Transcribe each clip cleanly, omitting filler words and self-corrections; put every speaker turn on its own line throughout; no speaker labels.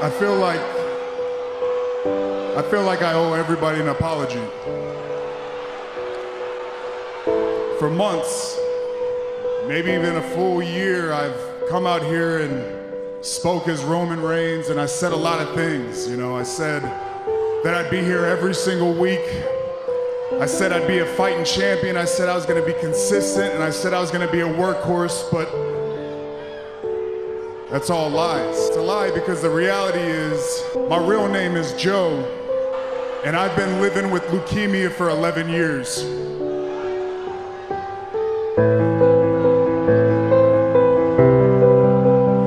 I feel like I owe everybody an apology. For months, maybe even a full year, I've come out here and spoke as Roman Reigns, and I said a lot of things. You know, I said that I'd be here every single week. I said I'd be a fighting champion. I said I was gonna be consistent, and I said I was gonna be a workhorse, but that's all lies. It's a lie because the reality is my real name is Joe, and I've been living with leukemia for 11 years.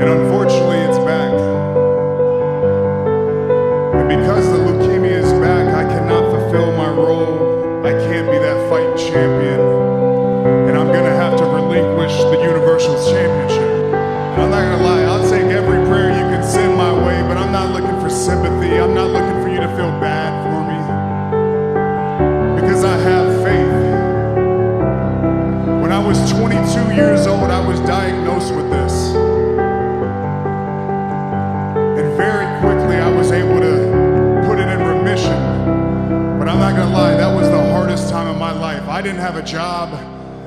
And unfortunately, it's back. And because the leukemia is back, I cannot fulfill my role. I can't be that fighting champion. And I'm gonna have to relinquish the Universal Championship. And I'm not gonna lie, I'll take every prayer you can send my way, but I'm not looking for sympathy. I'm not looking for you to feel bad for me. Because I have faith. When I was 22 years old, I was diagnosed with this. And very quickly, I was able to put it in remission. But I'm not gonna lie, that was the hardest time of my life. I didn't have a job.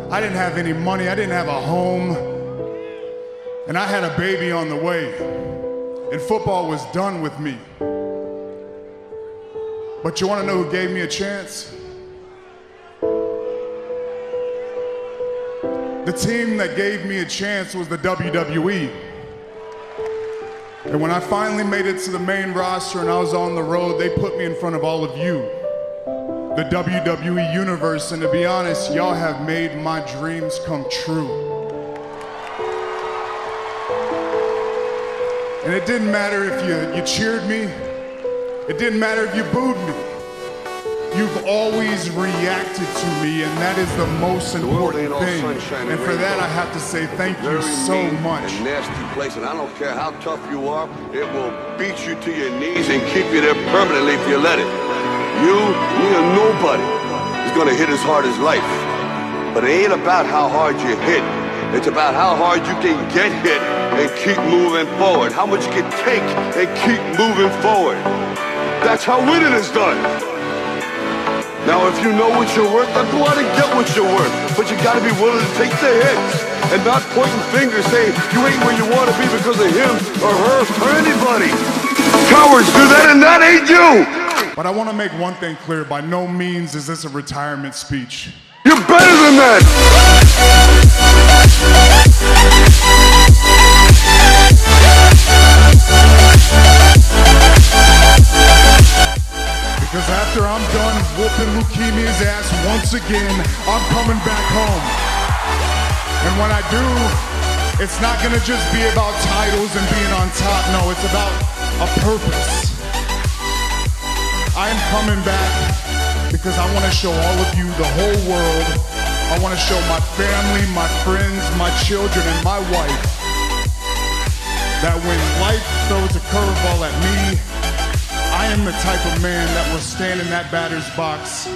I didn't have any money. I didn't have a home. And I had a baby on the way. And football was done with me. But you wanna know who gave me a chance? The team that gave me a chance was the WWE. And when I finally made it to the main roster and I was on the road, they put me in front of all of you, the WWE Universe. And to be honest, y'all have made my dreams come true. And it didn't matter if you cheered me. It didn't matter if you booed me. You've always reacted to me, and that is the most important thing. And for that, I have to say thank you so much.
A nasty place, and I don't care how tough you are, it will beat you to your knees and keep you there permanently if you let it. You, me, or nobody is gonna hit as hard as life. But it ain't about how hard you hit. It's about how hard you can get hit and keep moving forward. How much you can take and keep moving forward. That's how winning is done. Now, if you know what you're worth, then go out and get what you're worth. But you gotta be willing to take the hits and not pointing fingers saying you ain't where you wanna be because of him or her or anybody. Cowards do that, and that ain't you.
But I wanna make one thing clear. By no means is this a retirement speech.
You're better than that.
Because after I'm done whooping leukemia's ass once again, I'm coming back home. And when I do, it's not gonna just be about titles and being on top. No, it's about a purpose. I am coming back because I wanna show all of you, the whole world, I wanna show my family, my friends, my children, and my wife that when life throws a curveball at me, I am the type of man that will stand in that batter's box.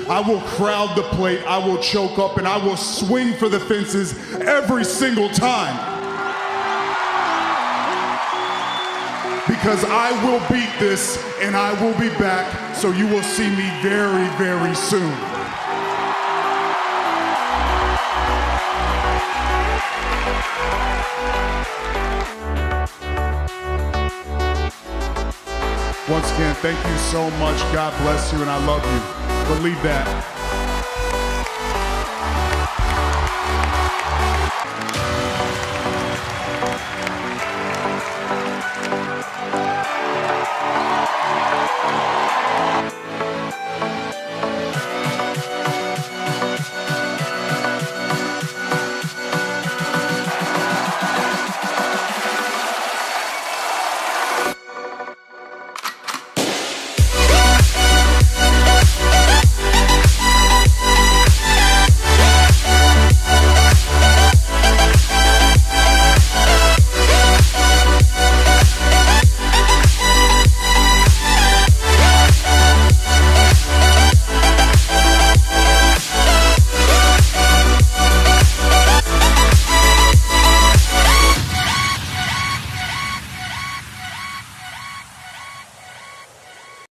I will crowd the plate, I will choke up, and I will swing for the fences every single time. Because I will beat this, and I will be back, so you will see me very, very soon. Once again, thank you so much. God bless you, and I love you. Believe that.